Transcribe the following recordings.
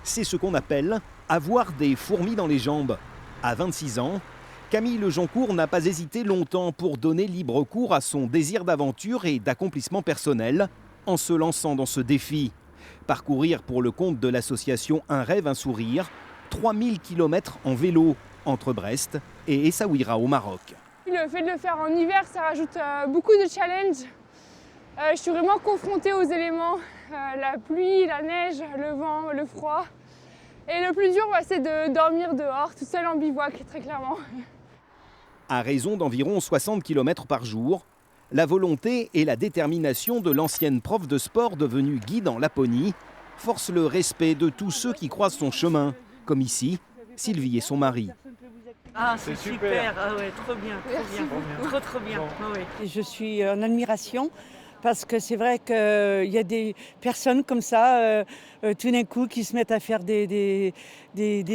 C'est ce qu'on appelle avoir des fourmis dans les jambes. À 26 ans, Camille Lejoncourt n'a pas hésité longtemps pour donner libre cours à son désir d'aventure et d'accomplissement personnel en se lançant dans ce défi. Parcourir pour le compte de l'association Un rêve, un sourire, 3000 km en vélo entre Brest et Essaouira au Maroc. Le fait de le faire en hiver, ça rajoute beaucoup de challenges. Je suis vraiment confrontée aux éléments, la pluie, la neige, le vent, le froid. Et le plus dur, c'est de dormir dehors, tout seul en bivouac, très clairement. À raison d'environ 60 km par jour, la volonté et la détermination de l'ancienne prof de sport devenue guide en Laponie forcent le respect de tous ceux qui croisent son chemin, comme ici, Sylvie et son mari. Ah, c'est super. Ah ouais, trop bien, trop bien. Ah ouais. Je suis en admiration parce que c'est vrai qu'il y a des personnes comme ça, tout d'un coup, qui se mettent à faire des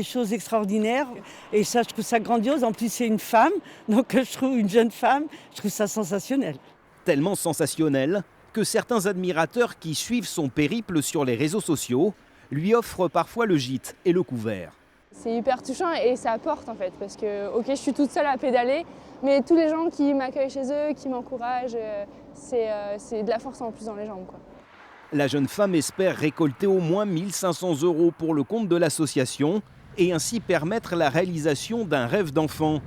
choses extraordinaires. Et ça, je trouve ça grandiose. En plus, c'est une femme, donc je trouve une jeune femme, je trouve ça sensationnel. Tellement sensationnel que certains admirateurs qui suivent son périple sur les réseaux sociaux lui offrent parfois le gîte et le couvert. C'est hyper touchant et ça apporte en fait, parce que ok, je suis toute seule à pédaler, mais tous les gens qui m'accueillent chez eux, qui m'encouragent, c'est de la force en plus dans les jambes, quoi. La jeune femme espère récolter au moins 1 500 € pour le compte de l'association et ainsi permettre la réalisation d'un rêve d'enfant.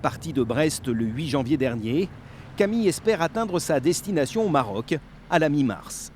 Partie de Brest le 8 janvier dernier, Camille espère atteindre sa destination au Maroc à la mi-mars.